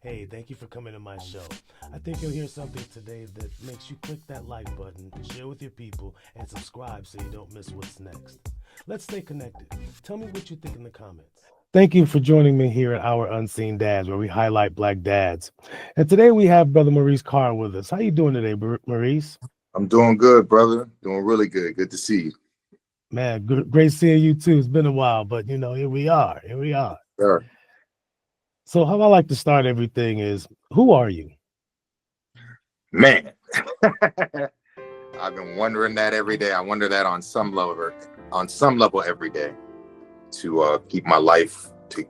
Hey, thank you for coming to my show. I think you'll hear something today that makes you click that like button, share with your people, and subscribe so you don't miss what's next. Let's stay connected. Tell me what you think in the comments. Thank you for joining me here at Our Unseen Dads, where we highlight Black dads. And today we have Brother Maurice Carr with us. How you doing today, Maurice? I'm doing good, brother. Doing really good. Good to see you. Man, great seeing you too. It's been a while, but here we are. Here we are. Sure. So how I like to start everything is, who are you? Man, I've been wondering that every day. I wonder that on some level every day to keep my life, to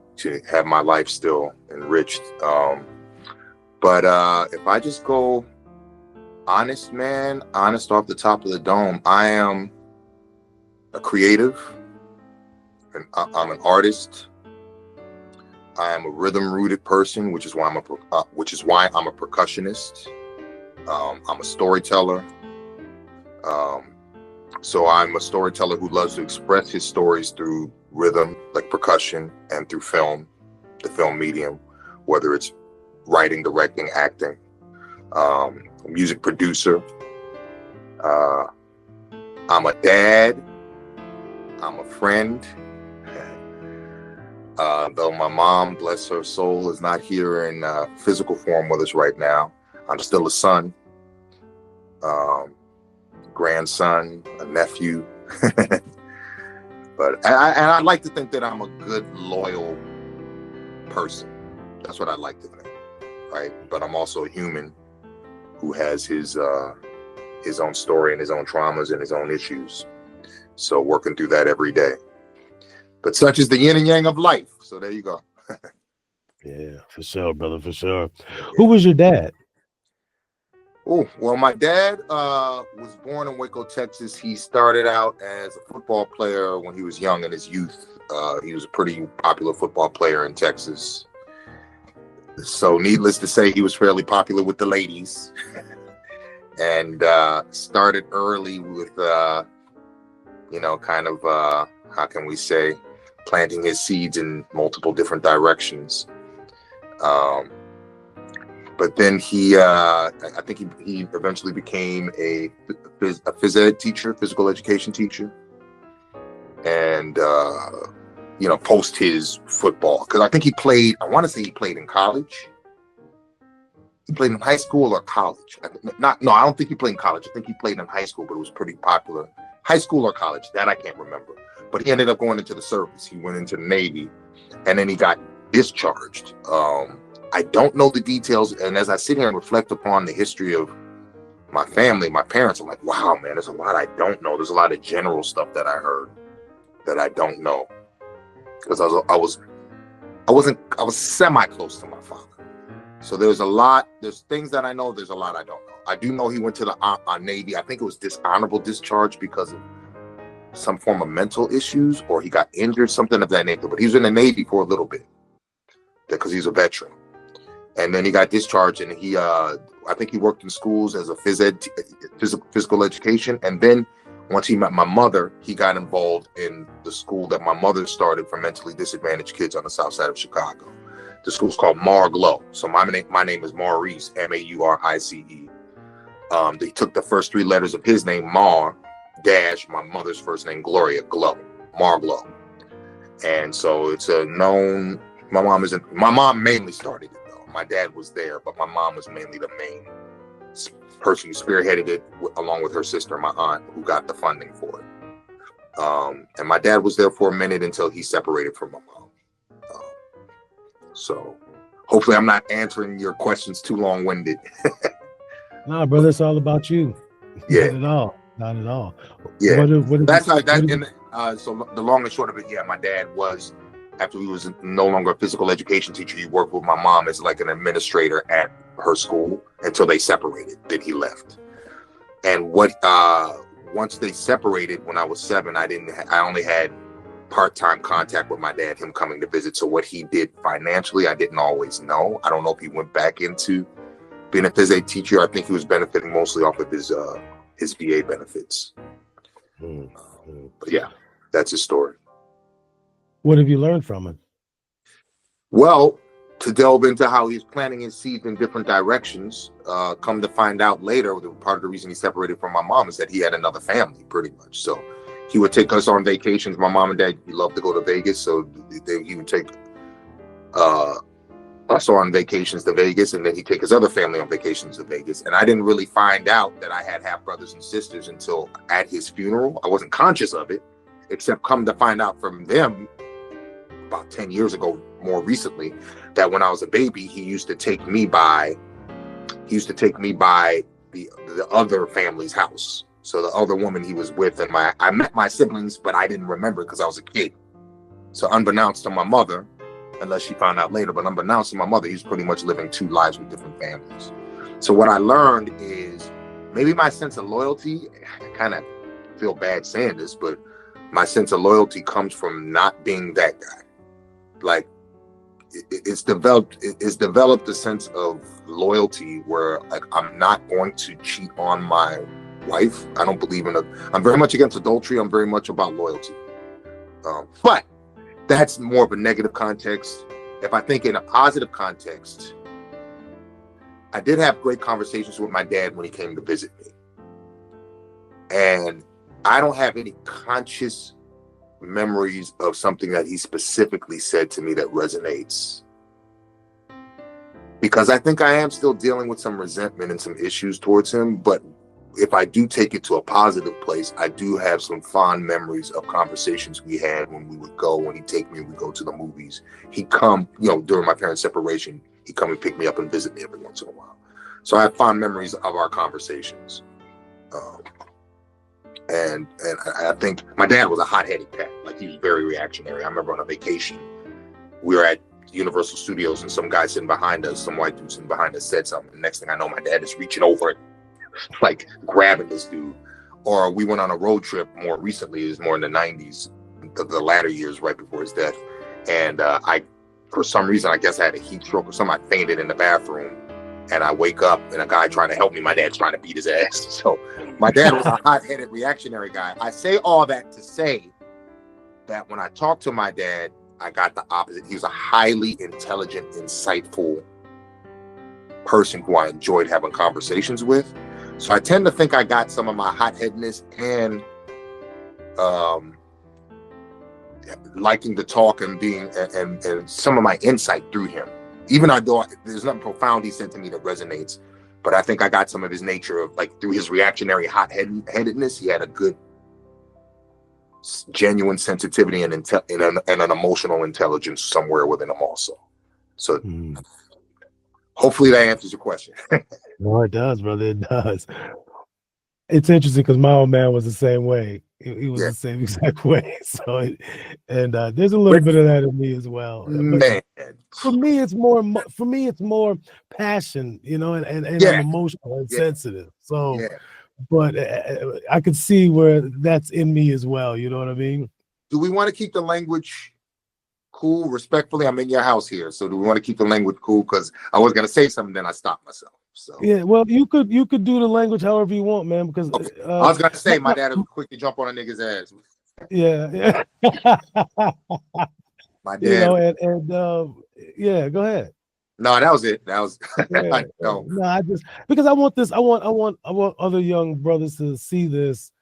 have my life still enriched. But if I just go honest, man, honest off the top of the dome, I am a creative, and I'm an artist. I am a rhythm-rooted person, which is why I'm a percussionist. I'm a storyteller. So I'm a storyteller who loves to express his stories through rhythm, like percussion, and through film, the film medium, whether it's writing, directing, acting. A music producer. I'm a dad. I'm a friend. Though my mom, bless her soul, is not here in physical form with us right now, I'm still a son, grandson, a nephew. But I like to think that I'm a good, loyal person. That's what I like to think, right? But I'm also a human who has his own story and his own traumas and his own issues. So working through that every day. But such is the yin and yang of life. So there you go. Yeah, for sure, brother, for sure. Who was your dad? Oh, well, my dad was born in Waco, Texas. He started out as a football player when he was young in his youth. He was a pretty popular football player in Texas. So needless to say, he was fairly popular with the ladies. And started early with, how can we say, planting his seeds in multiple different directions. But then I think he eventually became a phys ed teacher, physical education teacher. And, post his football, because I want to say he played in college. He played in high school or college. I don't think he played in college. I think he played in high school, but it was pretty popular. High school or college, that I can't remember. But he ended up going into the service. He went into the Navy, and then he got discharged. I don't know the details, and as I sit here and reflect upon the history of my family, my parents, I'm like, wow, man, there's a lot I don't know. There's a lot of general stuff that I heard that I don't know, because I was semi-close to my father. So there's things that I know, there's a lot I don't know. I do know he went to the Navy. I think it was dishonorable discharge because of some form of mental issues, or he got injured, something of that nature. But he was in the Navy for a little bit because he's a veteran. And then he got discharged, and I think he worked in schools as a physical education. And then once he met my mother, he got involved in the school that my mother started for mentally disadvantaged kids on the south side of Chicago. The school's called Marglo. So my name is Maurice, Maurice. They took the first three letters of his name, Mar, dash my mother's first name, Gloria, Glow, Marglo. And so it's a known. My mom mainly started it though. My dad was there, but my mom was mainly the main person who spearheaded it, along with her sister, my aunt, who got the funding for it. And my dad was there for a minute until he separated from my mom. So hopefully I'm not answering your questions too long-winded. No, brother, it's all about you. Yeah. Not at all. Not at all. Yeah. What So the long and short of it, yeah, my dad was, after he was no longer a physical education teacher, he worked with my mom as like an administrator at her school until they separated. Then he left. And once they separated, when I was 7, I only had part-time contact with my dad, him coming to visit. So what he did financially, I didn't always know. I don't know if he went back into being a phys ed teacher. I think he was benefiting mostly off of his VA benefits. But yeah, that's his story. have you learned from him? Well, to delve into how he's planting his seeds in different directions. Come to find out later, part of the reason he separated from my mom is that he had another family, pretty much. So he would take us on vacations. My mom and dad loved to go to Vegas, so he would take us on vacations to Vegas, and then he'd take his other family on vacations to Vegas. And I didn't really find out that I had half brothers and sisters until at his funeral. I wasn't conscious of it, except come to find out from them about 10 years ago, more recently, that when I was a baby, he used to take me by the other family's house. So the other woman he was with, and I met my siblings, but I didn't remember because I was a kid. So unbeknownst to my mother, unless she found out later, but unbeknownst to my mother, he's pretty much living two lives with different families. So what I learned is maybe my sense of loyalty, I kind of feel bad saying this, but my sense of loyalty comes from not being that guy. Like, it's developed a sense of loyalty where, like, I'm not going to cheat on my wife. I don't believe in I'm very much against adultery. I'm very much about loyalty. But that's more of a negative context. If I think in a positive context, I did have great conversations with my dad when he came to visit me. And I don't have any conscious memories of something that he specifically said to me that resonates. Because I think I am still dealing with some resentment and some issues towards him, but if I do take it to a positive place, I do have some fond memories of conversations we had when he'd take me and we'd go to the movies. He'd come, during my parents' separation, he'd come and pick me up and visit me every once in a while. So I have fond memories of our conversations. And I think my dad was a hot-headed cat. Like, he was very reactionary. I remember on a vacation, we were at Universal Studios and some guy sitting behind us, some white dude sitting behind us said something. The next thing I know, my dad is reaching over and like grabbing this dude. Or we went on a road trip more recently, it was more in the 90s, the latter years right before his death. And for some reason, I guess I had a heat stroke or something. I fainted in the bathroom and I wake up and a guy trying to help me, my dad's trying to beat his ass. So my dad was a hot-headed reactionary guy. I say all that to say that when I talked to my dad, I got the opposite. He was a highly intelligent, insightful person who I enjoyed having conversations with. So I tend to think I got some of my hot-headedness and liking to talk and being and some of my insight through him. Even though there's nothing profound he said to me that resonates, but I think I got some of his nature of, like, through his reactionary hot-headedness, he had a good, genuine sensitivity and an emotional intelligence somewhere within him also. So hopefully that answers your question. No, it does, brother. It does. It's interesting because my old man was the same way. He was the same exact way. So, there's a little bit of that in me as well. Man, for me, it's more passion, and I'm emotional and sensitive. So, but I could see where that's in me as well. You know what I mean? Do we want to keep the language cool, respectfully? I'm in your house here, so do we want to keep the language cool? Because I was gonna say something, then I stopped myself. So yeah, well, you could do the language however you want, man. Because okay. I was gonna say my dad was quick to jump on a nigga's ass. Yeah. My dad. Yeah, go ahead. No, that was it. That was no. I just because I want other young brothers to see this,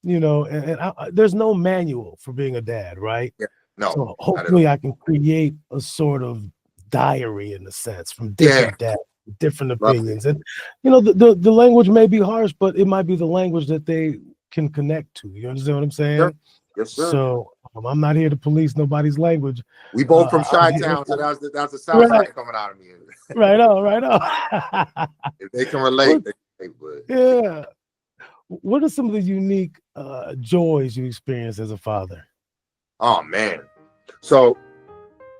there's no manual for being a dad, right? Yeah. No. So hopefully I can create a sort of diary in a sense from different dads, different opinions. And the language may be harsh, but it might be the language that they can connect to. You understand what I'm saying? Sure. Yes, sir. So I'm not here to police nobody's language. We both from Chi-Town, so that's the South side coming out of me. Right on. If they can relate, they would. Yeah. What are some of the unique joys you experience as a father? Oh man. So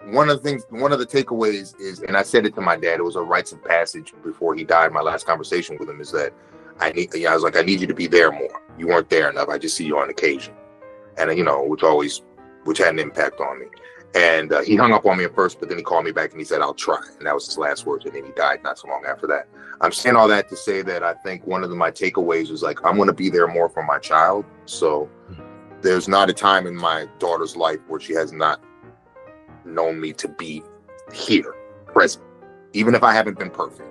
one of the takeaways is, and I said it to my dad, it was a rites of passage before he died. My last conversation with him is that I was like, I need you to be there more. You weren't there enough. I just see you on occasion. And which had an impact on me. And he hung up on me at first, but then he called me back and he said, I'll try. And that was his last words. And then he died not so long after that. I'm saying all that to say that I think one of my takeaways was, like, I'm going to be there more for my child. So there's not a time in my daughter's life where she has not known me to be here. present, even if I haven't been perfect.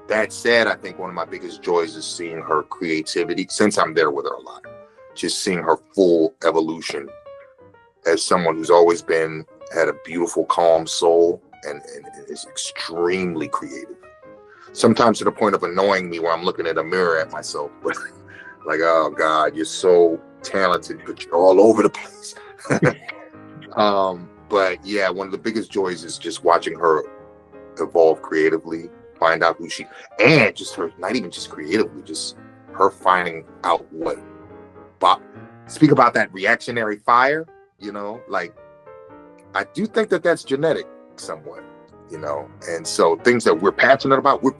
That said, I think one of my biggest joys is seeing her creativity, since I'm there with her a lot, just seeing her full evolution as someone who's always had a beautiful, calm soul and is extremely creative. Sometimes to the point of annoying me where I'm looking at a mirror at myself, but like, oh God, you're so talented, but you're all over the place. But yeah, one of the biggest joys is just watching her evolve creatively, find out who she, and just her, not even just creatively, just her finding out what, speak about that reactionary fire, you know, like, I do think that that's genetic somewhat, you know, and so things that we're passionate about, we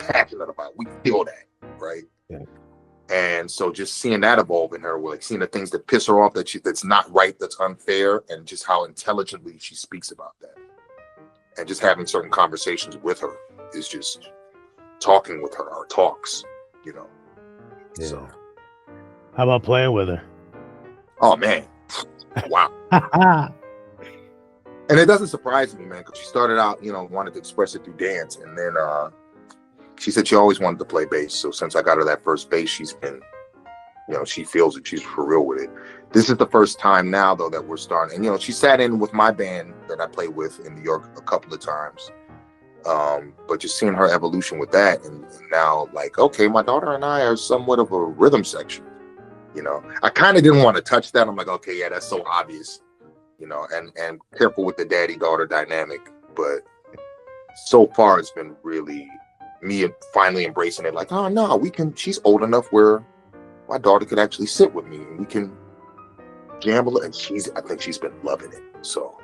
feel that, right? Yeah. And so just seeing that evolve in her, like seeing the things that piss her off, that's not right, that's unfair, and just how intelligently she speaks about that. And just having certain conversations with her is just talking with her, our talks, you know. Yeah. So how about playing with her? Oh man. Wow. And it doesn't surprise me, man, because she started out, you know, wanted to express it through dance. And then she said she always wanted to play bass. So since I got her that first bass, she's been, you know, she feels it. She's for real with it. This is the first time now, though, that we're starting. And, you know, she sat in with my band that I play with in New York a couple of times. But just seeing her evolution with that. And now, like, okay, my daughter and I are somewhat of a rhythm section. You know, I kind of didn't want to touch that. I'm like, okay, yeah, that's so obvious. You know, and careful with the daddy-daughter dynamic, but so far it's been really me finally embracing it. Like, oh no, she's old enough where my daughter could actually sit with me and we can gamble. And I think she's been loving it. So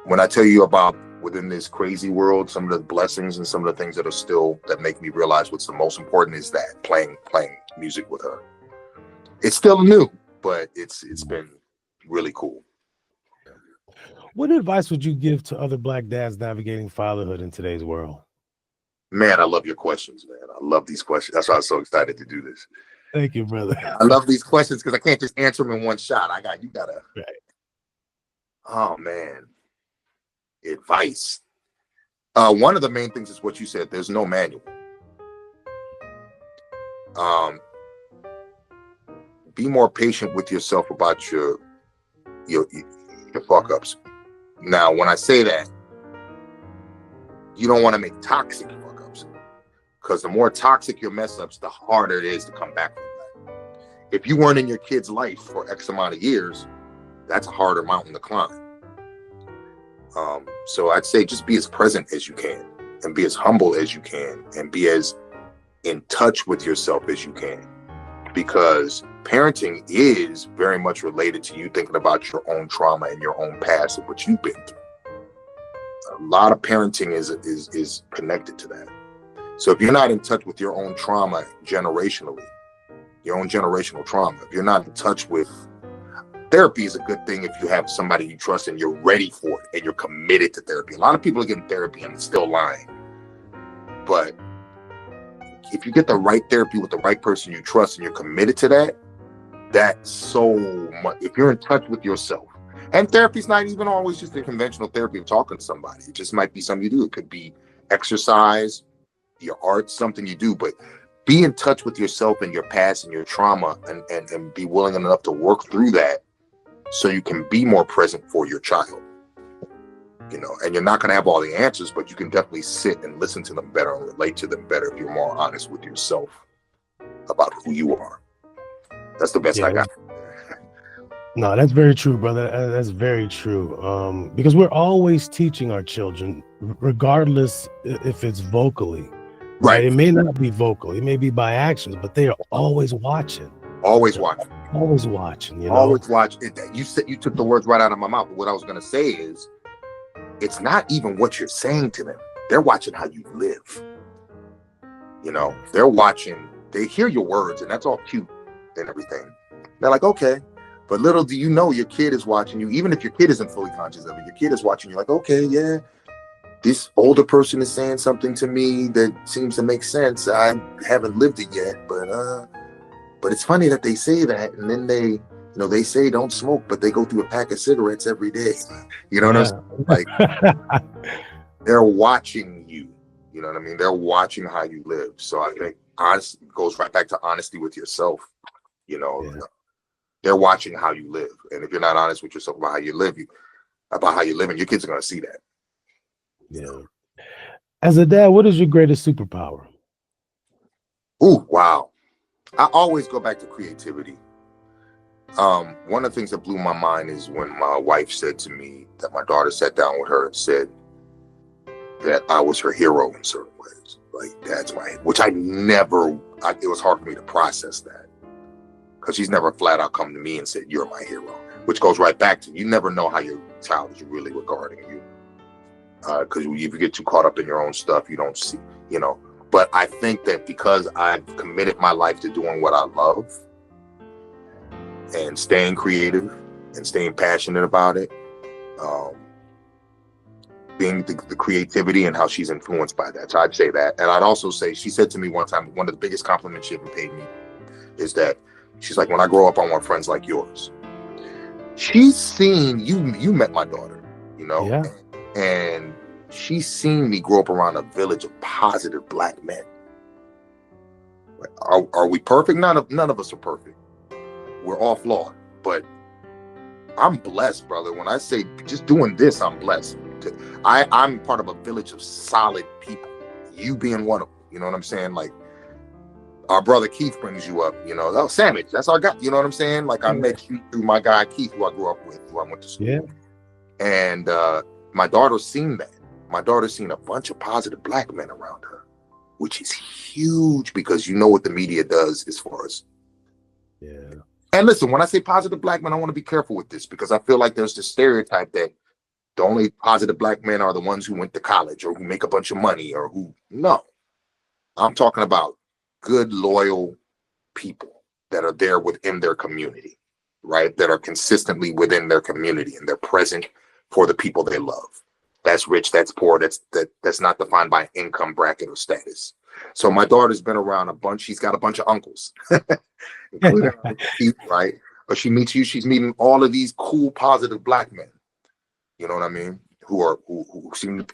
when I tell you about within this crazy world, some of the blessings and some of the things that make me realize what's the most important is that playing music with her. It's still new, but it's been really cool. What advice would you give to other Black dads navigating fatherhood in today's world? Man, I love your questions, man. I love these questions. That's why I'm so excited to do this. Thank you, brother. I love these questions because I can't just answer them in one shot. You gotta. Right. Oh man, advice. One of the main things is what you said. There's no manual. Be more patient with yourself about your fuck ups. Now, when I say that, you don't want to make toxic fuck ups, because the more toxic your mess ups, the harder it is to come back from that. If you weren't in your kid's life for X amount of years, that's a harder mountain to climb. So I'd say just be as present as you can, and be as humble as you can, and be as in touch with yourself as you can, because parenting is very much related to you thinking about your own trauma and your own past and what you've been through. A lot of parenting is connected to that. So if you're not in touch with your own trauma generationally, your own generational trauma, if you're not in touch with therapy, is a good thing if you have somebody you trust and you're ready for it and you're committed to therapy. A lot of people are getting therapy and still lying. But if you get the right therapy with the right person you trust and you're committed to that, that's so much. If you're in touch with yourself, and therapy's not even always just a conventional therapy of talking to somebody. It just might be something you do. It could be exercise, your art, something you do, but be in touch with yourself and your past and your trauma, and be willing enough to work through that so you can be more present for your child. You know, and you're not going to have all the answers, but you can definitely sit and listen to them better and relate to them better if you're more honest with yourself about who you are. That's the best I got. No, that's very true, brother. That's very true. Because we're always teaching our children, regardless if it's vocally. Right. It may not be vocal. It may be by actions, but they are always watching. Always watching. Always watching. You know? Always watch. You took the words right out of my mouth. What I was going to say is, it's not even what you're saying to them. They're watching how you live. You know, they're watching. They hear your words, and that's all cute and everything. They're like, okay. But little do you know, your kid is watching you. Even if your kid isn't fully conscious of it, your kid is watching you like, okay, yeah, this older person is saying something to me that seems to make sense. I haven't lived it yet, but it's funny that they say that, and then they say don't smoke, but they go through a pack of cigarettes every day. You know what I'm saying? Like, they're watching you. You know what I mean? They're watching how you live. So I think honest goes right back to honesty with yourself. You know, Yeah. they're watching how you live. And if you're not honest with yourself about how you live, your kids are going to see that. Yeah. As a dad, what is your greatest superpower? Ooh, wow. I always go back to creativity. One of the things that blew my mind is when my wife said to me that my daughter sat down with her and said that I was her hero in certain ways. Like, that's which it was hard for me to process that. Because she's never flat out come to me and said, you're my hero. Which goes right back to, you never know how your child is really regarding you. Because if you get too caught up in your own stuff, you don't see, you know. But I think that because I've committed my life to doing what I love and staying creative and staying passionate about it, being the creativity and how she's influenced by that. So I'd say that. And I'd also say, she said to me one time, one of the biggest compliments she ever paid me is that she's like, when I grow up, I want friends like yours. She's seen, you met my daughter, you know, Yeah. and she's seen me grow up around a village of positive Black men. Are we perfect? None of us are perfect. We're all flawed, but I'm blessed, brother. When I say just doing this, I'm blessed. I'm part of a village of solid people. You being one of them, you know what I'm saying? Like, our brother Keith brings you up, you know. Oh, Sandwich, that's our guy. You know what I'm saying? Like, I met you through my guy Keith, who I grew up with, who I went to school. Yeah. And my daughter's seen that. My daughter's seen a bunch of positive Black men around her, which is huge because you know what the media does as far as. Yeah. And listen, when I say positive Black men, I want to be careful with this because I feel like there's this stereotype that the only positive Black men are the ones who went to college or who make a bunch of money or who. No, I'm talking about good, loyal people that are there within their community, right? That are consistently within their community and they're present for the people they love. That's rich, that's poor, that's not defined by income bracket or status. So my daughter's been around a bunch. She's got a bunch of uncles, including Keith, right? But she meets you. She's meeting all of these cool, positive Black men. You know what I mean?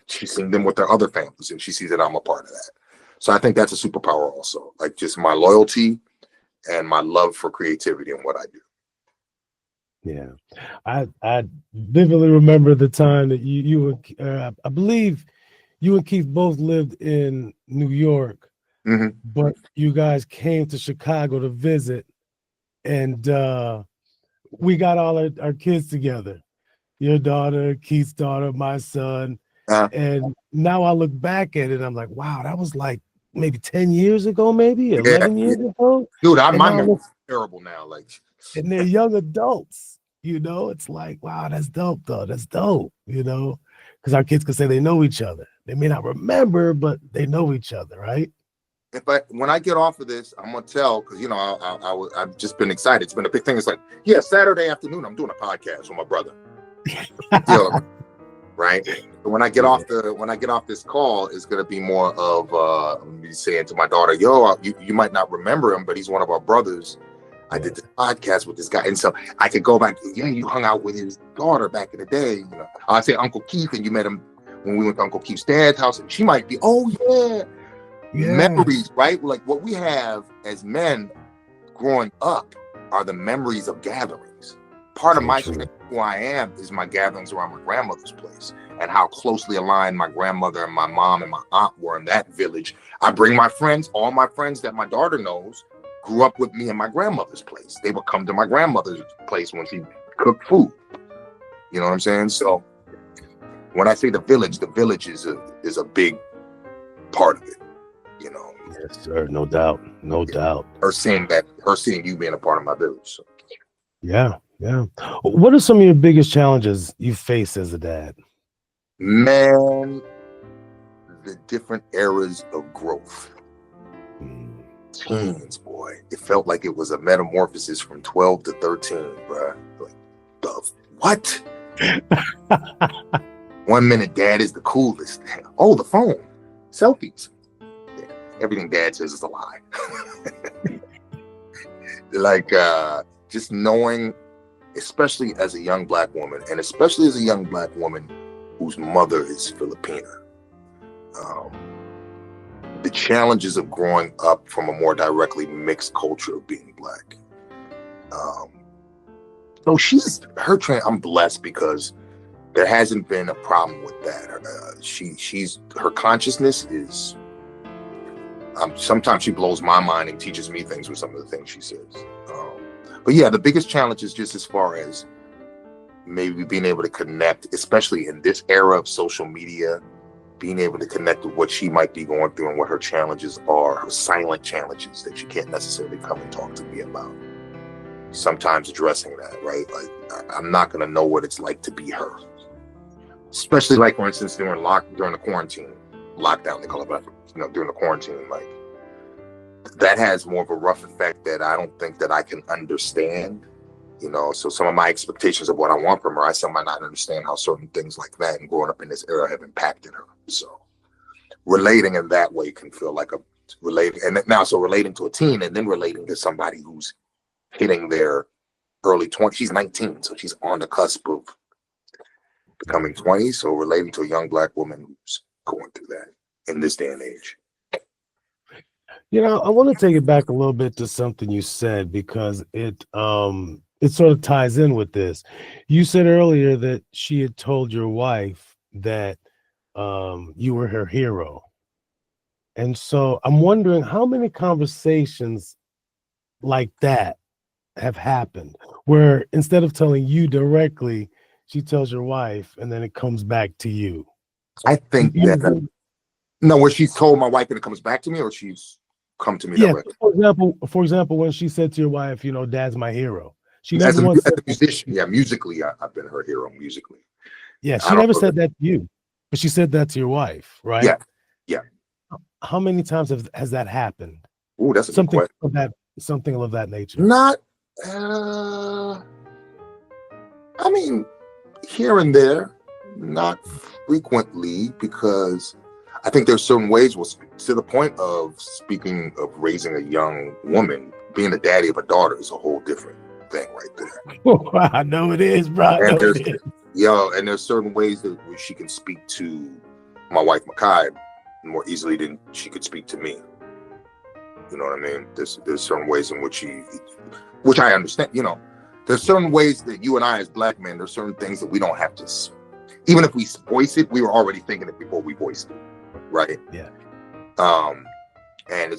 She's seen them with their other families, and she sees that I'm a part of that. So I think that's a superpower also, like just my loyalty and my love for creativity and what I do. Yeah, I vividly remember the time that you I believe you and Keith both lived in New York, Mm-hmm. but you guys came to Chicago to visit, and we got all our kids together. Your daughter, Keith's daughter, my son, and now I look back at it, I'm like, wow, that was like maybe 10 years ago, maybe 11 years ago. Dude, my now memory's terrible now. Like, and they're young adults, you know. It's like, wow, that's dope, though. That's dope, you know, because our kids can say they know each other. They may not remember, but they know each other, right? When I get off of this, I'm gonna tell because you know I've just been excited. It's been a big thing. It's like, yeah, Saturday afternoon I'm doing a podcast with my brother. You know, right? But when I get off this call, it's gonna be more of me saying to my daughter, "Yo, you might not remember him, but he's one of our brothers. I did this podcast with this guy," and so I could go back. Yeah, you hung out with his daughter back in the day. You know, I say Uncle Keith, and you met him when we went to Uncle Keith's dad's house, and she might be, oh yeah. Memories, right? Like what we have as men growing up are the memories of gatherings. Part of my strength, who I am, is my gatherings around my grandmother's place and how closely aligned my grandmother and my mom and my aunt were in that village. I bring my friends, all my friends that my daughter knows, grew up with me in my grandmother's place. They would come to my grandmother's place when she cooked food. You know what I'm saying? So when I say the village is a big part of it. You know, yes, sir. No doubt. Her seeing you being a part of my village. So. Yeah. What are some of your biggest challenges you face as a dad? Man, the different eras of growth. Teens, boy. It felt like it was a metamorphosis from 12 to 13, bro. Like, what? 1 minute, dad is the coolest. Oh, the phone. Selfies. Everything dad says is a lie. Like, just knowing, especially as a young Black woman, and especially as a young Black woman whose mother is Filipina, the challenges of growing up from a more directly mixed culture of being Black. So I'm blessed because there hasn't been a problem with that. Her consciousness is, sometimes she blows my mind and teaches me things with some of the things she says. But yeah, the biggest challenge is just as far as maybe being able to connect, especially in this era of social media, being able to connect with what she might be going through and what her challenges are, her silent challenges that she can't necessarily come and talk to me about. Sometimes addressing that, right? Like, I'm not going to know what it's like to be her. Especially, like, for instance, during the quarantine, lockdown, they call it, during the quarantine, like, that has more of a rough effect that I don't think that I can understand, so some of my expectations of what I want from her, I still might not understand how certain things like that and growing up in this era have impacted her. So relating in that way can feel like relating to a teen and then relating to somebody who's hitting their early 20s. She's 19, so she's on the cusp of becoming 20. So relating to a young Black woman who's going through that in this day and age. I want to take it back a little bit to something you said, because it sort of ties in with this. You said earlier that she had told your wife that you were her hero. And so I'm wondering how many conversations like that have happened where instead of telling you directly, she tells your wife and then it comes back to you. I think that where she's told my wife and it comes back to me, or she's come to me directly. For example, when she said to your wife, Dad's my hero. She as never a musician, musically, I've been her hero musically. Yeah, she never said that to you, but she said that to your wife, right? Yeah. How many times has that happened? Oh, that's a good question. Something of that nature. Not, I mean, here and there, not frequently, because I think there's certain ways, to the point of speaking of raising a young woman, being the daddy of a daughter is a whole different thing right there. Oh, I know it is, bro. And there's certain ways that she can speak to my wife, Makai, more easily than she could speak to me. You know what I mean? There's certain ways in which I understand, there's certain ways that you and I as Black men, there's certain things that we don't have to, even if we voice it, we were already thinking it before we voiced it, right? Yeah. And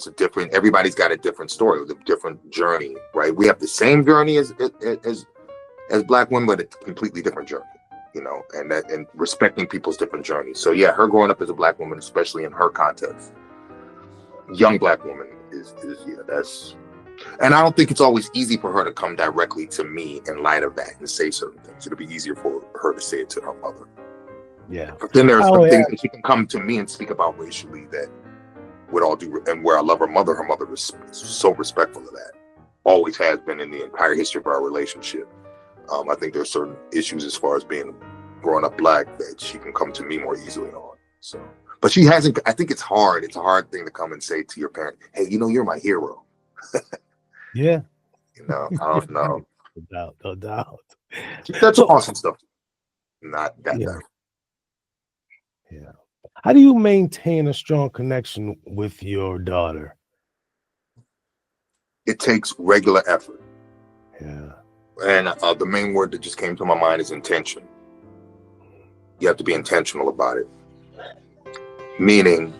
everybody's got a different story, a different journey, right? We have the same journey as Black women, but a completely different journey, and respecting people's different journeys. So yeah, her growing up as a Black woman, especially in her context, young Black woman that's, and I don't think it's always easy for her to come directly to me in light of that and say certain things. It'll be easier for her to say it to her mother. Yeah. But then there's some things that she can come to me and speak about racially that with all due, and where I love her mother is so respectful of that. Always has been in the entire history of our relationship. I think there's certain issues as far as growing up Black that she can come to me more easily on. So, but she hasn't. I think it's hard. It's a hard thing to come and say to your parent, "Hey, you're my hero." Yeah. I don't know. No doubt. That's awesome stuff. Not that. Yeah. How do you maintain a strong connection with your daughter? It takes regular effort. Yeah. And the main word that just came to my mind is intention. You have to be intentional about it. Meaning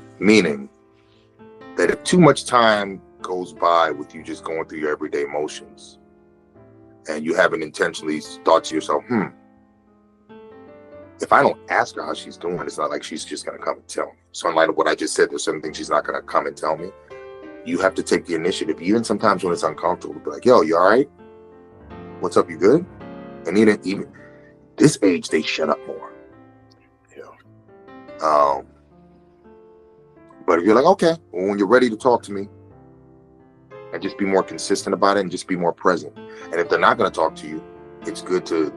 that if too much time goes by with you just going through your everyday motions and you haven't intentionally thought to yourself, if I don't ask her how she's doing, it's not like she's just going to come and tell me. So in light of what I just said, there's certain things she's not going to come and tell me. You have to take the initiative, even sometimes when it's uncomfortable, be like, yo, you all right? What's up, you good? And even this age, they shut up more. But if you're like, okay, well, when you're ready to talk to me, and just be more consistent about it and just be more present. And if they're not going to talk to you, it's good to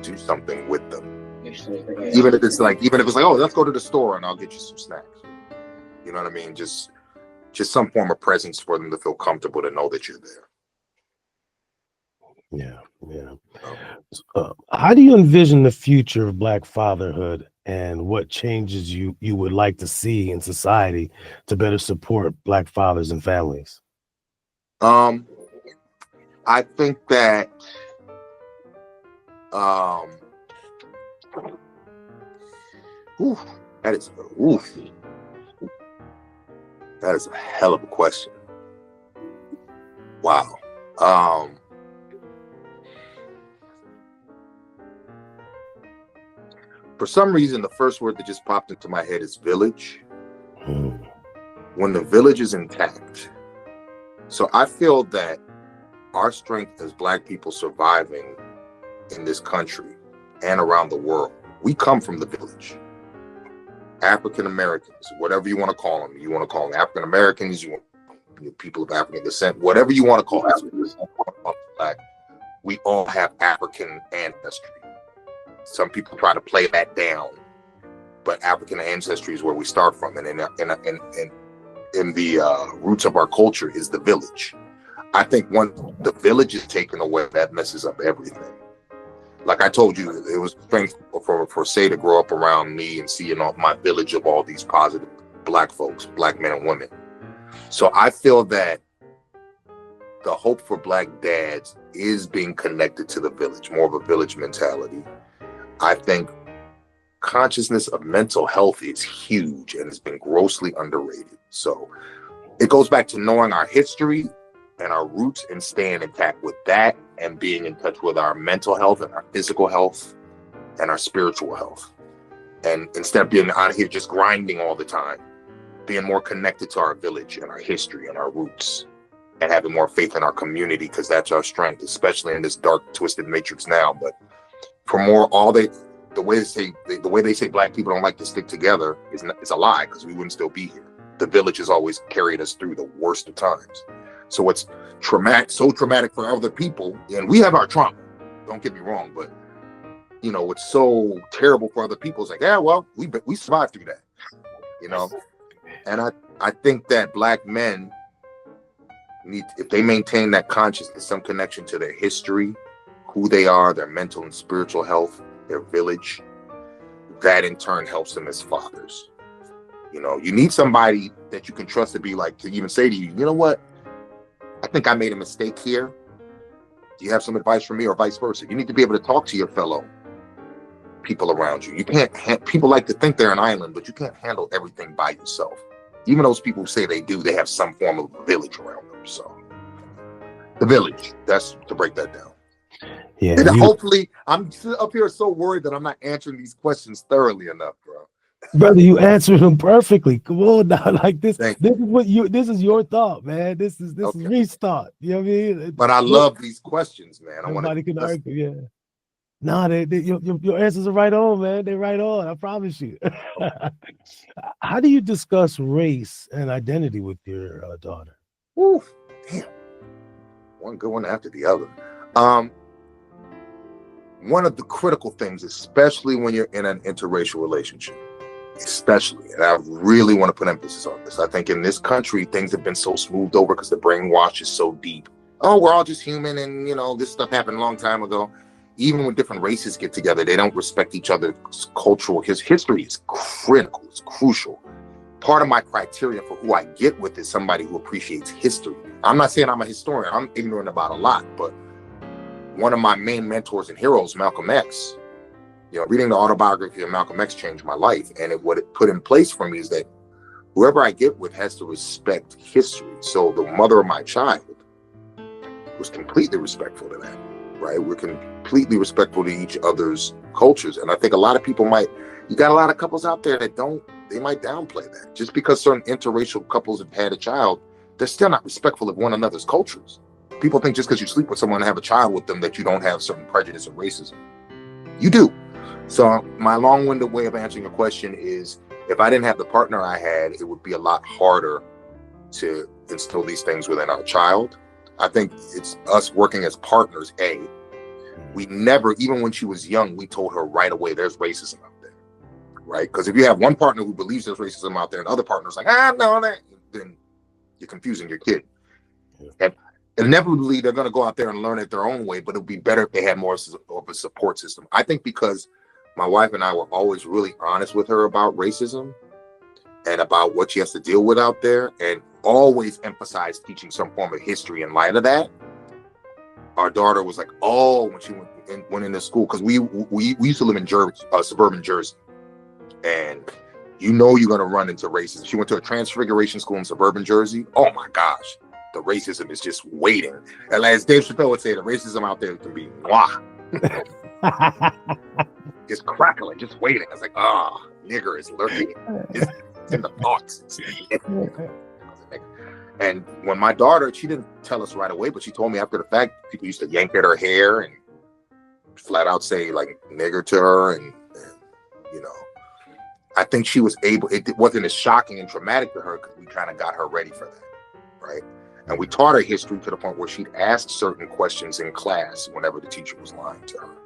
do something with them. Even if it's like, oh, let's go to the store and I'll get you some snacks. You know what I mean? Just some form of presence for them to feel comfortable to know that you're there. Yeah. How do you envision the future of Black fatherhood and what changes you would like to see in society to better support Black fathers and families? Um, I think that um, oof, that is oof, that is a hell of a question. Wow. Um, for some reason, the first word that just popped into my head is village. Mm. When the village is intact. So I feel that our strength as Black people surviving in this country and around the world, we come from the village. African Americans, whatever you want to call them. You want to call them African Americans, you want people of African descent, whatever you want to call us. Black, we all have African ancestry. Some people try to play that down, but African ancestry is where we start from, and in the roots of our culture is the village. I think once the village is taken away, that messes up everything. Like I told you, it was strength for Say to grow up around me and seeing all my village of all these positive Black folks, Black men and women. So I feel that the hope for Black dads is being connected to the village, more of a village mentality. I think consciousness of mental health is huge and has been grossly underrated. So it goes back to knowing our history and our roots and staying intact with that and being in touch with our mental health and our physical health and our spiritual health. And instead of being out here just grinding all the time, being more connected to our village and our history and our roots and having more faith in our community, because that's our strength, especially in this dark, twisted matrix now. But for more, the way they say Black people don't like to stick together is a lie, because we wouldn't still be here. The village has always carried us through the worst of times. So it's so traumatic for other people, and we have our trauma. Don't get me wrong, but it's so terrible for other people. It's like, yeah, well, we survived through that, And I think that Black men need, if they maintain that consciousness, some connection to their history, who they are, their mental and spiritual health, their village, that in turn helps them as fathers. You need somebody that you can trust to even say to you, you know what? I think I made a mistake here. Do you have some advice for me, or vice versa? You need to be able to talk to your fellow people around you. You can't, people like to think they're an island, but you can't handle everything by yourself. Even those people who say they do, they have some form of village around them. So the village, that's to break that down. Yeah. And hopefully, I'm up here so worried that I'm not answering these questions thoroughly enough, bro. Brother, you answered them perfectly. Come on now, like this. Thank This is this is your thought, man. This is Okay. Reese's thought. You know what I mean? But I love these questions, man. Nobody can argue. Yeah. No, your answers are right on, man. They're right on. I promise you. How do you discuss race and identity with your daughter? Ooh, damn. One good one after the other. One of the critical things, especially when you're in an interracial relationship, and I really want to put emphasis on this. I think in this country, things have been so smoothed over because the brainwash is so deep. Oh, we're all just human, and this stuff happened a long time ago. Even when different races get together, they don't respect each other's cultural history is critical. It's crucial. Part of my criteria for who I get with is somebody who appreciates history. I'm not saying I'm a historian. I'm ignorant about a lot, but one of my main mentors and heroes, Malcolm X, reading the autobiography of Malcolm X changed my life. And what it put in place for me is that whoever I get with has to respect history. So the mother of my child was completely respectful to that, right? We're completely respectful to each other's cultures. And I think a lot of people you got a lot of couples out there that they might downplay that. Just because certain interracial couples have had a child, they're still not respectful of one another's cultures. People think just because you sleep with someone and have a child with them that you don't have certain prejudice or racism. You do. So my long-winded way of answering your question is, if I didn't have the partner I had, it would be a lot harder to instill these things within our child. I think it's us working as partners. We never, even when she was young, we told her right away, there's racism out there, right? Because if you have one partner who believes there's racism out there and the other partner's like, no, then you're confusing your kid. And inevitably, they're going to go out there and learn it their own way, but it would be better if they had more of a support system. I think because my wife and I were always really honest with her about racism and about what she has to deal with out there, and always emphasized teaching some form of history in light of that. Our daughter was like, oh, when she went into school, because we used to live in suburban Jersey, and you know you're going to run into racism. She went to a transfiguration school in suburban Jersey. Oh my gosh, the racism is just waiting. And as Dave Chappelle would say, the racism out there can be mwah. Just crackling, just waiting. It's like, nigger is lurking. It's in the thoughts. And when my daughter, she didn't tell us right away, but she told me after the fact, people used to yank at her hair and flat out say like nigger to her. And you know, I think she was able, it wasn't as shocking and traumatic to her because we kind of got her ready for that, right? And we taught her history to the point where she'd ask certain questions in class whenever the teacher was lying to her.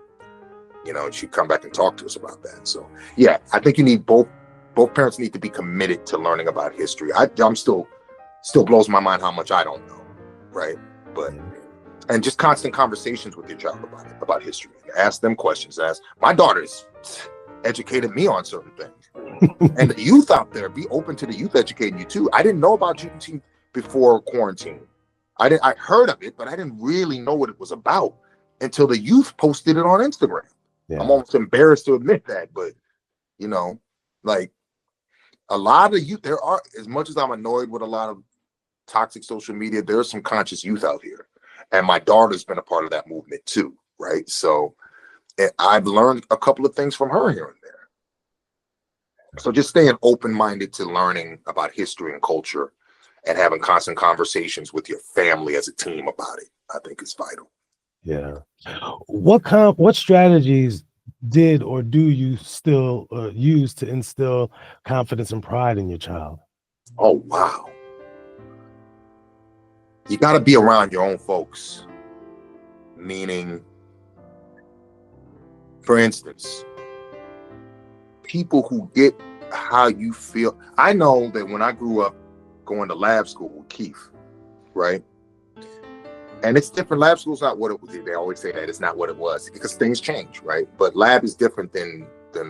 You know, and she'd come back and talk to us about that. So yeah, I think you need both parents need to be committed to learning about history. I'm still blows my mind how much I don't know, right? But and just constant conversations with your child about history. Ask them questions. My daughter's educated me on certain things. And the youth out there, be open to the youth educating you too. I didn't know about Juneteenth before quarantine. I heard of it, but I didn't really know what it was about until the youth posted it on Instagram. Yeah. I'm almost embarrassed to admit that, but you know, like a lot of youth, there are, as much as I'm annoyed with a lot of toxic social media, there's some conscious youth out here. And my daughter's been a part of that movement too, right? So I've learned a couple of things from her here and there. So just staying open-minded to learning about history and culture and having constant conversations with your family as a team about it, I think is vital. Yeah. What strategies did or do you still use to instill confidence and pride in your child? Oh, wow. You got to be around your own folks. Meaning, for instance, people who get how you feel. I know that when I grew up going to lab school with Keith, right? And it's different. Lab school's not what it was. They always say that it's not what it was because things change, right? But lab is different than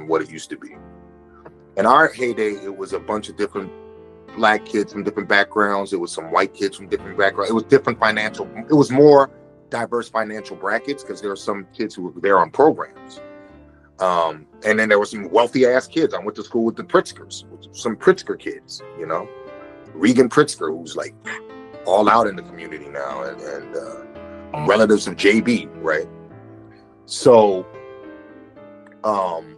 what it used to be. In our heyday, it was a bunch of different Black kids from different backgrounds. It was some white kids from different backgrounds. It was different financial. It was more diverse financial brackets because there were some kids who were there on programs. And then there were some wealthy ass kids. I went to school with the Pritzkers, with some Pritzker kids, you know, Regan Pritzker, who's like all out in the community now, and relatives of JB, right? So, I'm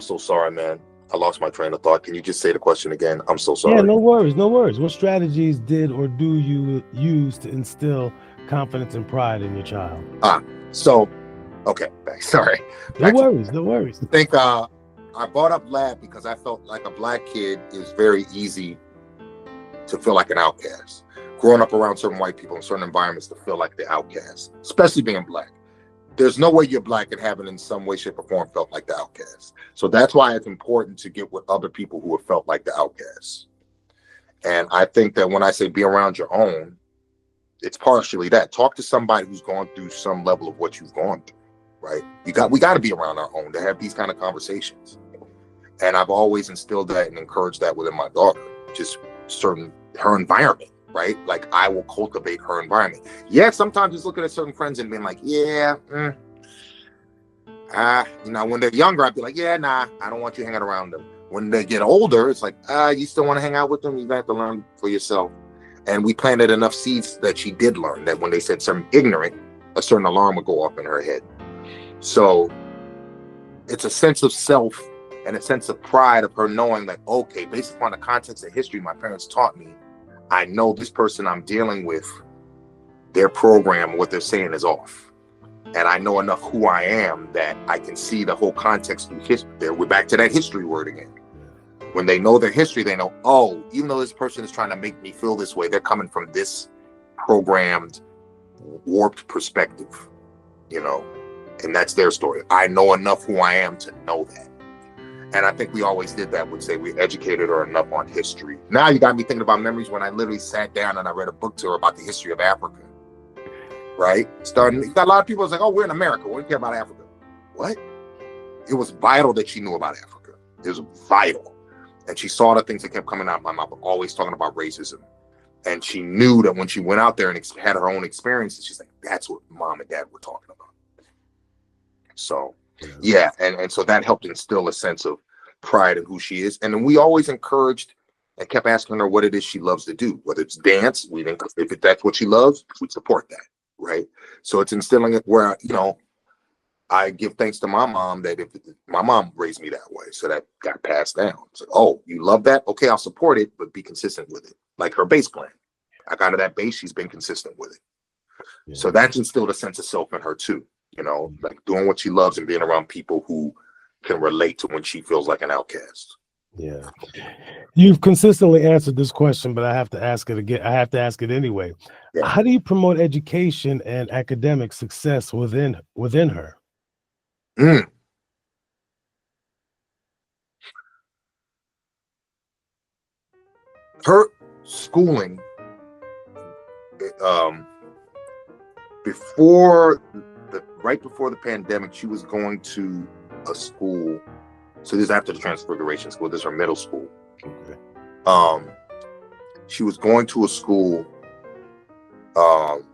so sorry, man. I lost my train of thought. Can you just say the question again? I'm so sorry. Yeah, no worries. What strategies did or do you use to instill confidence and pride in your child? Okay, sorry. No worries. I think I brought up lab because I felt like a Black kid is very easy to feel like an outcast. Growing up around certain white people in certain environments to feel like the outcast, especially being Black. There's no way you're Black and haven't in some way, shape, or form felt like the outcast. So that's why it's important to get with other people who have felt like the outcasts. And I think that when I say be around your own, it's partially that. Talk to somebody who's gone through some level of what you've gone through, right? We got to be around our own to have these kind of conversations. And I've always instilled that and encouraged that within my daughter, just her environment. Right? Like I will cultivate her environment. Yeah, sometimes just looking at certain friends and being like, yeah, you know, when they're younger, I'd be like, yeah, nah, I don't want you hanging around them. When they get older, it's like, you still want to hang out with them? You have to learn for yourself. And we planted enough seeds that she did learn that when they said something ignorant, a certain alarm would go off in her head. So it's a sense of self and a sense of pride of her knowing that, okay, based upon the context of history my parents taught me, I know this person I'm dealing with, their program, what they're saying is off. And I know enough who I am that I can see the whole context through history. We're back to that history word again. When they know their history, they know, oh, even though this person is trying to make me feel this way, they're coming from this programmed, warped perspective, you know, and that's their story. I know enough who I am to know that. And I think we always did that, would say we educated her enough on history. Now you got me thinking about memories when I literally sat down and I read a book to her about the history of Africa, right? You got a lot of people that's like, oh, we're in America. We don't care about Africa. what? It was vital that she knew about Africa. It was vital. And she saw the things that kept coming out. My mom was always talking about racism. And she knew that when she went out there and had her own experiences, she's like, that's what mom and dad were talking about. So, yeah. And so that helped instill a sense of pride in who she is. And then we always encouraged and kept asking her what it is she loves to do, whether it's dance. If that's what she loves, we support that. Right. So it's instilling it where, you know, I give thanks to my mom that if my mom raised me that way, so that got passed down. It's like, oh, you love that? Okay, I'll support it, but be consistent with it. Like her bass playing. I got her that bass, she's been consistent with it. Yeah. So that's instilled a sense of self in her too. You know, like doing what she loves and being around people who can relate to when she feels like an outcast. Yeah. You've consistently answered this question, but I have to ask it again. I have to ask it anyway. Yeah. How do you promote education and academic success within her? Her schooling, right before the pandemic, she was going to a school. So this is after the Transfiguration School. This is her middle school. Okay. She was going to a school. It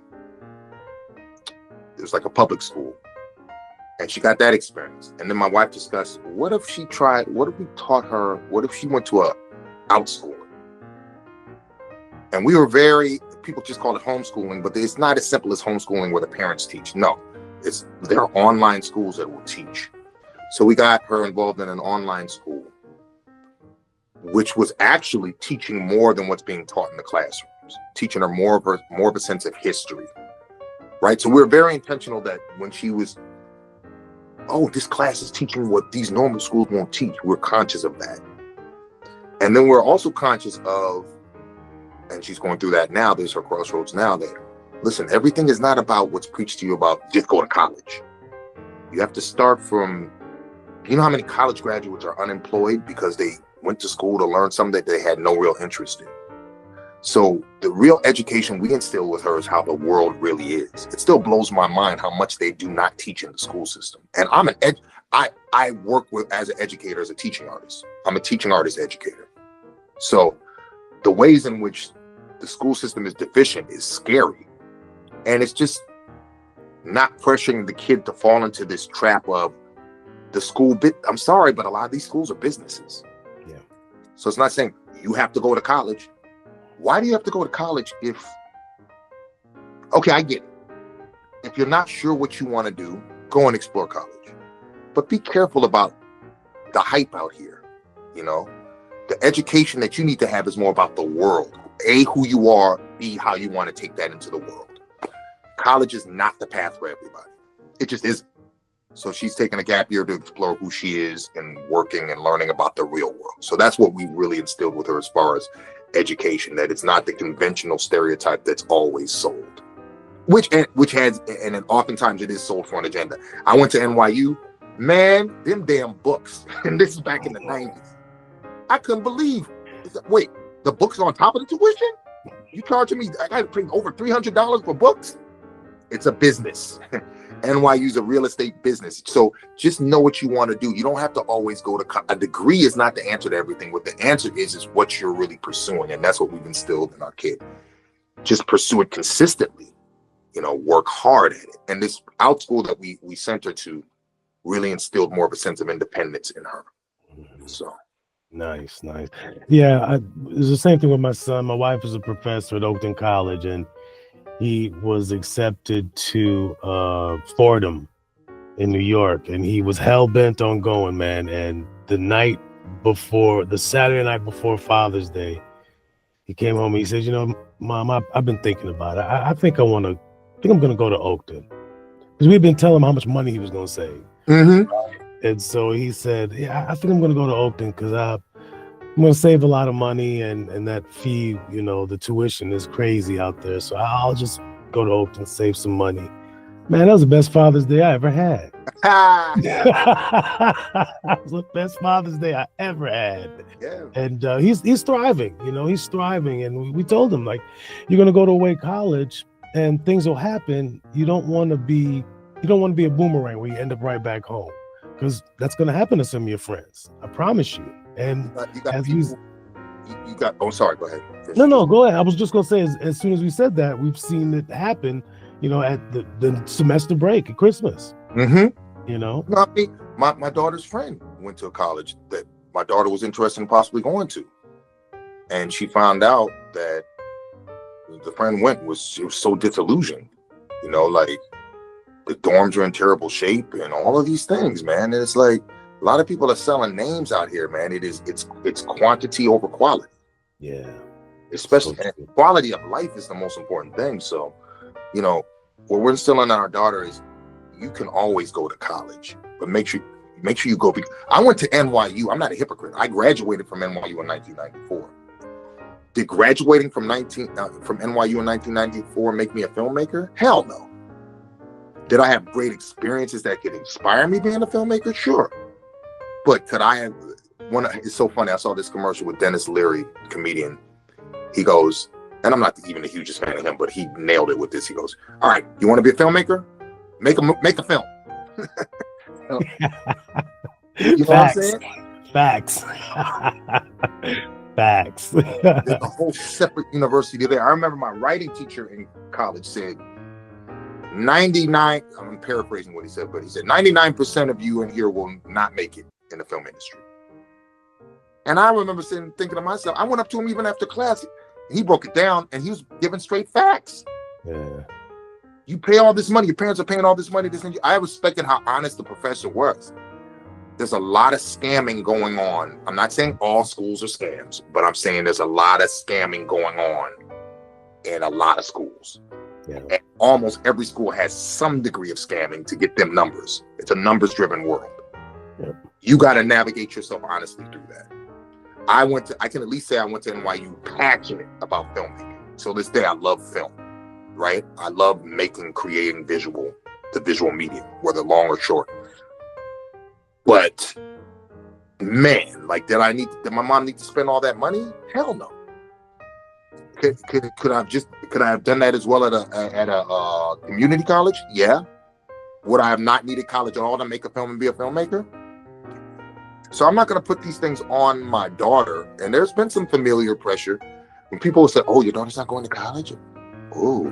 was like a public school. And she got that experience. And then my wife discussed, what if we taught her, what if she went to a outschooling? And we were people just call it homeschooling, but it's not as simple as homeschooling where the parents teach. No, there are online schools that will teach. So we got her involved in an online school, which was actually teaching more than what's being taught in the classrooms, teaching her more of a sense of history, right? So we're very intentional that when she was, oh, this class is teaching what these normal schools won't teach. We're conscious of that. And then we're also conscious of, and she's going through that now, there's her crossroads now that, listen, everything is not about what's preached to you about just go to college. You have to start from, you know how many college graduates are unemployed because they went to school to learn something that they had no real interest in. So the real education we instill with her is how the world really is. It still blows my mind how much they do not teach in the school system. And I work as an educator, as a teaching artist. I'm a teaching artist educator. So the ways in which the school system is deficient is scary. And it's just not pressuring the kid to fall into this trap of the school bit. I'm sorry, but a lot of these schools are businesses. Yeah. So it's not saying you have to go to college. Why do you have to go to college if, okay, I get it. If you're not sure what you want to do, go and explore college. But be careful about the hype out here. You know, the education that you need to have is more about the world. A, who you are, B, how you want to take that into the world. College is not the path for everybody. It just isn't. So she's taking a gap year to explore who she is and working and learning about the real world. So that's what we really instilled with her as far as education, that it's not the conventional stereotype that's always sold, which has, and oftentimes it is sold for an agenda. I went to NYU, man, them damn books, and this is back in the 90s. I couldn't believe, wait, the books on top of the tuition? You charging me, I got to pay over $300 for books? It's a business. NYU's a real estate business. So just know what you want to do. You don't have to always go to a degree is not the answer to everything. What the answer is what you're really pursuing. And that's what we've instilled in our kid. Just pursue it consistently, you know, work hard at it. And this out school that we sent her to really instilled more of a sense of independence in her. So. Nice. Yeah, it's the same thing with my son. My wife is a professor at Oakton College, and he was accepted to Fordham in New York, and he was hell-bent on going, man. And the Saturday night before Father's Day, he came home and he said, you know, Mom, I've been thinking about it. I think I'm going to go to Oakton. Because we've been telling him how much money he was going to save. Mm-hmm. And so he said, yeah, I think I'm going to go to Oakton because I'm going to save a lot of money, and that fee, you know, the tuition is crazy out there. So I'll just go to Oakton, save some money. Man, that was the best Father's Day I ever had. That was the best Father's Day I ever had. Yeah. And he's thriving, you know, he's thriving. And we told him, like, you're going to go to Wake College and things will happen. You don't want to be You don't want to be a boomerang where you end up right back home, because that's going to happen to some of your friends. I promise you. And you got as people, you got. Oh, sorry. Go ahead. no, go ahead. I was just going to say, as soon as we said that, we've seen it happen, at the semester break at Christmas. Mm-hmm. No, I mean, my daughter's friend went to a college that my daughter was interested in possibly going to, and she found out that the friend she was so disillusioned, like the dorms are in terrible shape and all of these things, man. And it's like a lot of people are selling names out here, man. It's quantity over quality. Yeah. Especially quality of life is the most important thing. So, what we're instilling on our daughter is you can always go to college, but make sure you go. I went to NYU. I'm not a hypocrite. I graduated from NYU in 1994. Did graduating from NYU in 1994 make me a filmmaker? Hell no. Did I have great experiences that could inspire me being a filmmaker? Sure. But could I have it's so funny. I saw this commercial with Dennis Leary, comedian. He goes, and I'm not even the hugest fan of him, but he nailed it with this. He goes, all right, you want to be a filmmaker? Make a film. You know what I'm saying? Facts. Facts. There's a whole separate university there. I remember my writing teacher in college said, 99, I'm paraphrasing what he said, but he said 99% of you in here will not make it in the film industry. And I remember thinking to myself, I went up to him even after class. He broke it down and he was giving straight facts. Yeah. You pay all this money, your parents are paying all this money. I respected how honest the professor was. There's a lot of scamming going on. I'm not saying all schools are scams, but I'm saying there's a lot of scamming going on in a lot of schools. Yeah. And almost every school has some degree of scamming to get them numbers. It's a numbers-driven world. Yep. You got to navigate yourself honestly through that. I can at least say I went to NYU passionate about filmmaking. So this day I love film, right? I love creating the visual medium, whether long or short. But man, like did my mom need to spend all that money? Hell no. Could I have done that as well at a community college? Yeah. Would I have not needed college at all to make a film and be a filmmaker? So I'm not going to put these things on my daughter. And there's been some familiar pressure when people say, "Oh, your daughter's not going to college." Oh,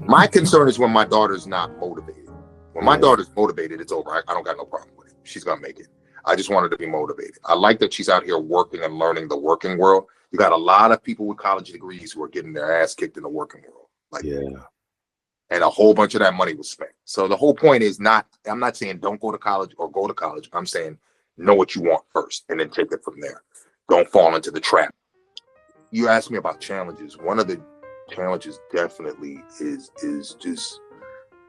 my concern is when my daughter's not motivated. When my daughter's motivated, it's over. I don't got no problem with it. She's going to make it. I just want her to be motivated. I like that she's out here working and learning the working world. You got a lot of people with college degrees who are getting their ass kicked in the working world. And a whole bunch of that money was spent. So the whole point is I'm not saying don't go to college or go to college. I'm saying know what you want first and then take it from there. Don't fall into the trap. You asked me about challenges. One of the challenges definitely is just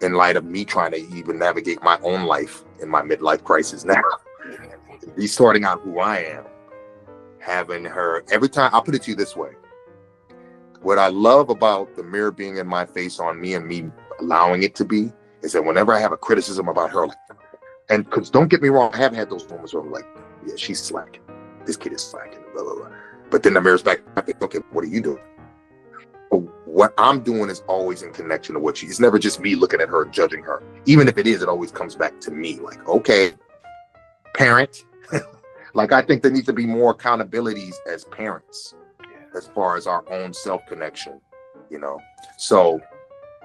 in light of me trying to even navigate my own life in my midlife crisis now. Restarting out who I am. Having her every time. I'll put it to you this way. What I love about the mirror being in my face on me and me allowing it to be is that whenever I have a criticism about her, and because don't get me wrong, I have had those moments where I'm like, yeah, she's slacking. This kid is slacking, blah, blah, blah. But then the mirror's back. I think, okay, what are you doing? But what I'm doing is always in connection to what it's never just me looking at her and judging her. Even if it is, it always comes back to me. Like, okay, parent. Like, I think there needs to be more accountabilities as parents. As far as our own self-connection, So,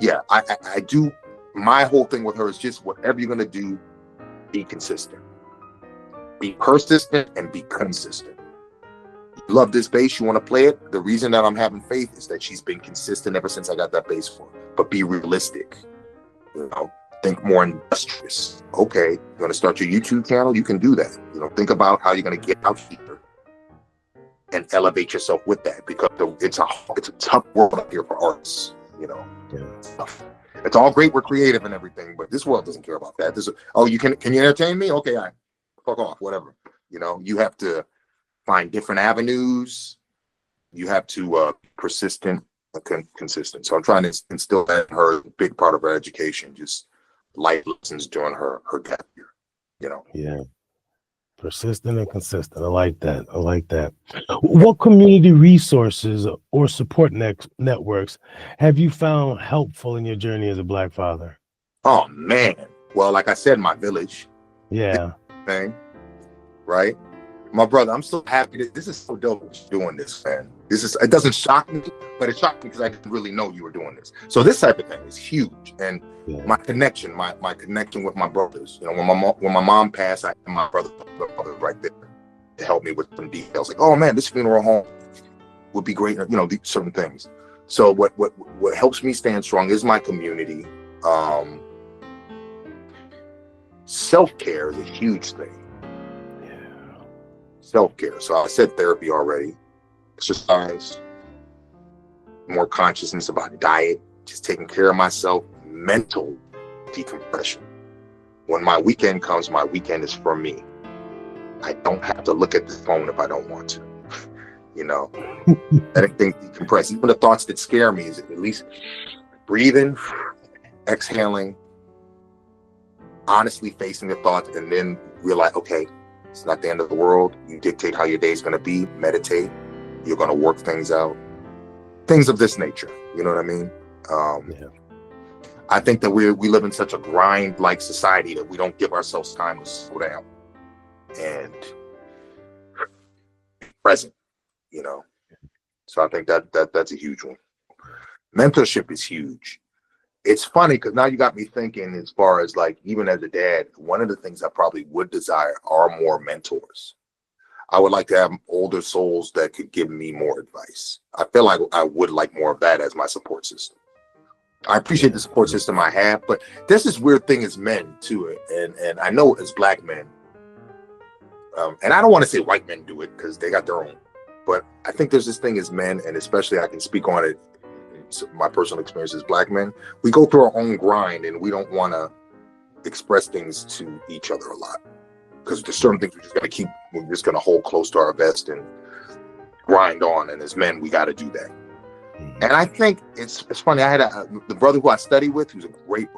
yeah, I do. My whole thing with her is just whatever you're going to do, be consistent. Be persistent and be consistent. You love this bass, you want to play it. The reason that I'm having faith is that she's been consistent ever since I got that bass for her. But be realistic. Think more industrious. Okay, you're going to start your YouTube channel? You can do that. Think about how you're going to get out here and elevate yourself with that, because it's a tough world up here for artists. It's tough. It's all great, we're creative and everything, but this world doesn't care about that. Can you entertain me? Okay, fuck off, whatever. You have to find different avenues. You have to persistent and consistent. So I'm trying to instill that in her, a big part of her education, just life lessons during her gap year. Yeah, Persistent and consistent. I like that. I like that. What community resources or support networks have you found helpful in your journey as a Black father? Oh man. Well, like I said, my village Yeah. thing, right? My brother, I'm so happy that this is so dope that you're doing this, man. It doesn't shock me, but it shocked me because I didn't really know you were doing this. So this type of thing is huge. And my connection with my brothers. You know, when my mom passed, I had my brother right there to help me with some details. Like, oh man, this funeral home would be great. You know, these certain things. So what helps me stand strong is my community. Self-care is a huge thing. Self-care. So I said therapy already. Exercise, more consciousness about diet, just taking care of myself, mental decompression. When my weekend comes, my weekend is for me. I don't have to look at the phone if I don't want to. You know, anything decompress. Even the thoughts that scare me is at least breathing, exhaling, honestly facing the thoughts, and then realize, okay, it's not the end of the world. You dictate how your day is going to be. Meditate. You're going to work things out. Things of this nature. You know what I mean? I think that we live in such a grind-like society that we don't give ourselves time to slow down and present. You know, so I think that's a huge one. Mentorship is huge. It's funny because now you got me thinking as far as like, even as a dad, one of the things I probably would desire are more mentors. I would like to have older souls that could give me more advice. I feel like I would like more of that as my support system. I appreciate the support system I have, but there's this weird thing as men too, and I know as Black men, and I don't want to say white men do it because they got their own, but I think there's this thing as men, and especially I can speak on it, my personal experience as Black men, we go through our own grind and we don't want to express things to each other a lot because there's certain things we're just going to hold close to our vest and grind on, and as men we got to do that. And I think it's funny. I had the brother who I studied with, who's a great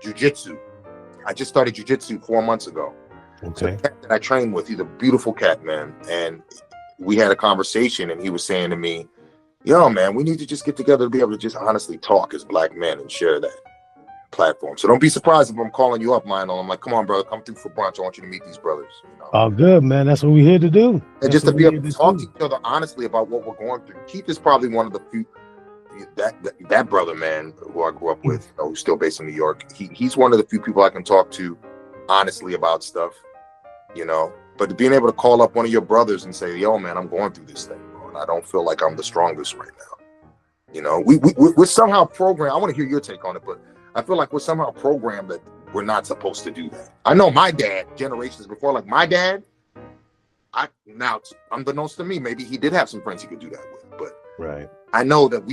jiu-jitsu. I just started jiu-jitsu 4 months ago. Okay. So the cat that I trained with, he's a beautiful cat, man. And we had a conversation, and he was saying to me, "Yo, man, we need to just get together to be able to just honestly talk as Black men and share that platform. So don't be surprised if I'm calling you up, Lionel. I'm like, come on, brother, come through for brunch. I want you to meet these brothers." You know? Oh, good, man. That's what we're here to do. And just to be able to talk to each other honestly about what we're going through. Keith is probably one of the few, that brother, man, who I grew up with, who's still based in New York. He's one of the few people I can talk to honestly about stuff, you know. But being able to call up one of your brothers and say, "Yo, man, I'm going through this thing, bro, and I don't feel like I'm the strongest right now." You know, we're somehow programmed. I want to hear your take on it, but I feel like we're somehow programmed that we're not supposed to do that. I know my dad, generations before, like my dad, now unbeknownst to me, maybe he did have some friends he could do that with, but right. I know that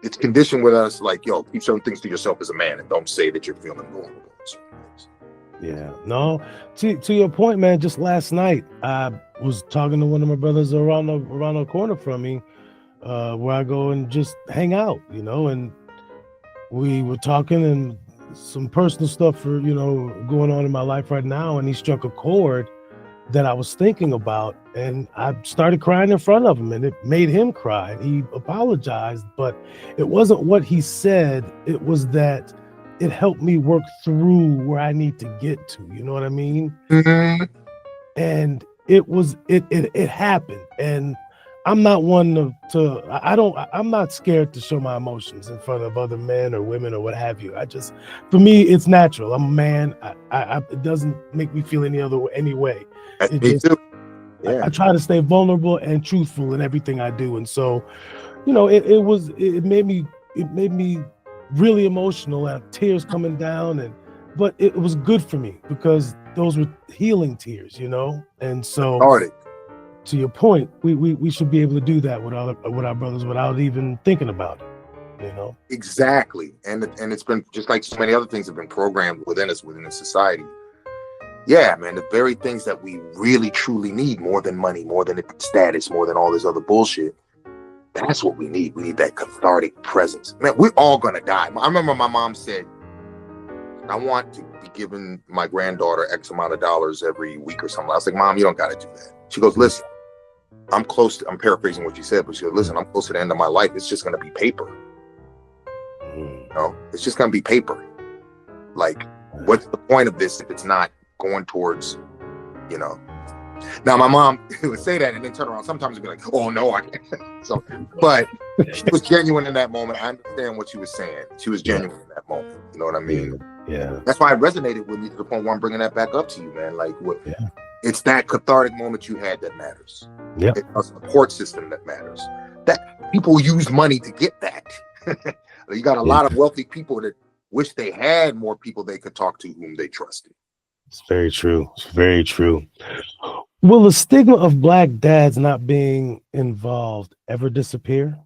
it's conditioned with us, like, yo, keep certain things to yourself as a man and don't say that you're feeling vulnerable. Yeah, no, to your point, man, just last night, I was talking to one of my brothers around the corner from me, where I go and just hang out, you know, and we were talking and some personal stuff for, you know, going on in my life right now. And he struck a chord that I was thinking about, and I started crying in front of him, and it made him cry. He apologized, but it wasn't what he said. It was that it helped me work through where I need to get to, you know what I mean? Mm-hmm. And it happened. And I'm not one I'm not scared to show my emotions in front of other men or women or what have you. For me, it's natural. I'm a man. It doesn't make me feel any way. Me too. Yeah. I try to stay vulnerable and truthful in everything I do. And so, you know, it made me really emotional, and tears coming down, but it was good for me because those were healing tears, you know? And so to your point, we should be able to do that with our brothers without even thinking about it, you know? Exactly. And it's been just like so many other things have been programmed within us, within the society. Yeah, man, the very things that we really truly need, more than money, more than status, more than all this other bullshit, that's what we need. We need that cathartic presence. Man, we're all gonna die. I remember my mom said, I want to be giving my granddaughter X amount of dollars every week or something. I was like, Mom, you don't got to do that. She goes, listen, I'm paraphrasing what you said, but she goes, listen, I'm close to the end of my life. It's just going to be paper. You know, it's just going to be paper. Like, what's the point of this if it's not going towards, you know? Now, my mom would say that and then turn around. Sometimes and be like, oh, no, I can't. So, but she was genuine in that moment. I understand what she was saying. She was genuine in that moment. You know what I mean? Yeah. That's why it resonated with me to the point where I'm bringing that back up to you, man. Like, what? Yeah. It's that cathartic moment you had that matters. Yeah. It's a support system that matters. That people use money to get that. You got a lot of wealthy people that wish they had more people they could talk to whom they trusted. It's very true. It's very true. Will the stigma of Black dads not being involved ever disappear?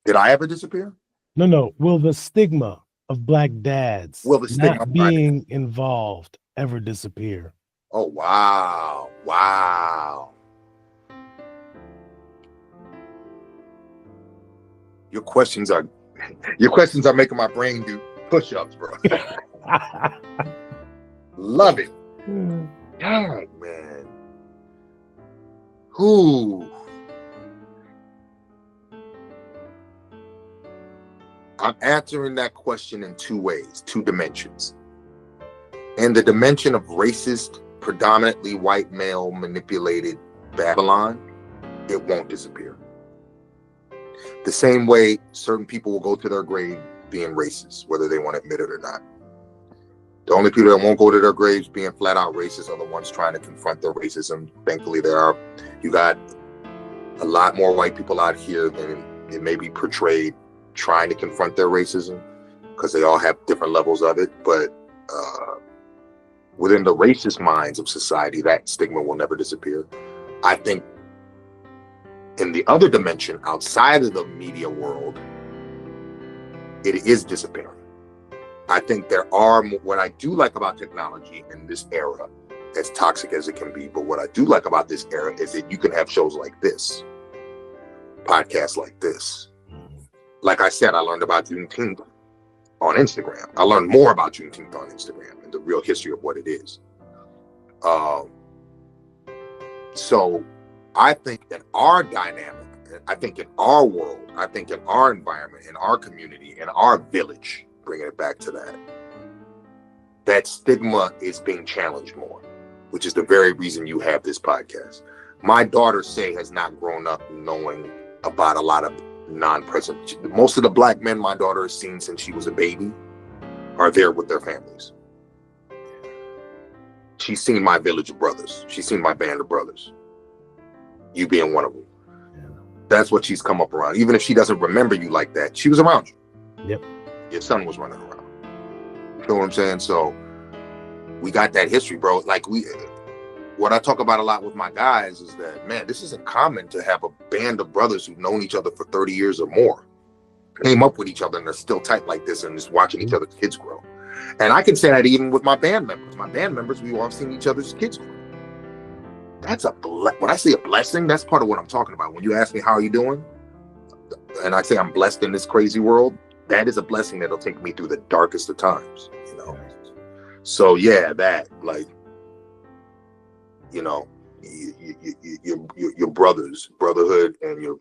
Did I ever disappear? No. Will the stigma of Black dads not being involved ever disappear? Oh, wow. Wow. Your questions are making my brain do push-ups, bro. Love it. God, man. Who? I'm answering that question in two ways, two dimensions. In the dimension of racist, predominantly white male manipulated Babylon, it won't disappear. The same way certain people will go to their grave being racist, whether they want to admit it or not. The only people that won't go to their graves being flat out racist are the ones trying to confront their racism. Thankfully, you got a lot more white people out here than it may be portrayed trying to confront their racism, because they all have different levels of it. But within the racist minds of society, that stigma will never disappear. I think in the other dimension, outside of the media world, it is disappearing. I think what I do like about technology in this era, as toxic as it can be, but what I do like about this era is that you can have shows like this, podcasts like this. Like I said, I learned about Juneteenth on Instagram. I learned more about Juneteenth on Instagram and the real history of what it is. So I think in our dynamic, I think in our world, I think in our environment, in our community, in our village, bringing it back to that stigma is being challenged more, which is the very reason you have this podcast. My daughter, has not grown up knowing about a lot of non-present. Most of the Black men my daughter has seen since she was a baby are there with their families. She's seen my village of brothers. She's seen my band of brothers. You being one of them. Yeah. That's what she's come up around. Even if she doesn't remember you like that, she was around you. Yep. Your son was running around. You know what I'm saying? So we got that history, bro. Like what I talk about a lot with my guys is that, man, this isn't common to have a band of brothers who've known each other for 30 years or more, came up with each other and they're still tight like this and just watching each other's kids grow. And I can say that even with my band members. My band members, we've all seen each other's kids grow. That's when I say a blessing, that's part of what I'm talking about. When you ask me, how are you doing? And I say I'm blessed in this crazy world, that is a blessing that'll take me through the darkest of times, you know? So yeah, that, like, you know, your brotherhood and your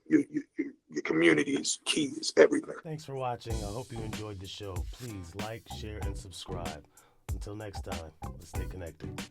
community is key, is everything. Thanks for watching. I hope you enjoyed the show. Please like, share, and subscribe. Until next time, let's stay connected.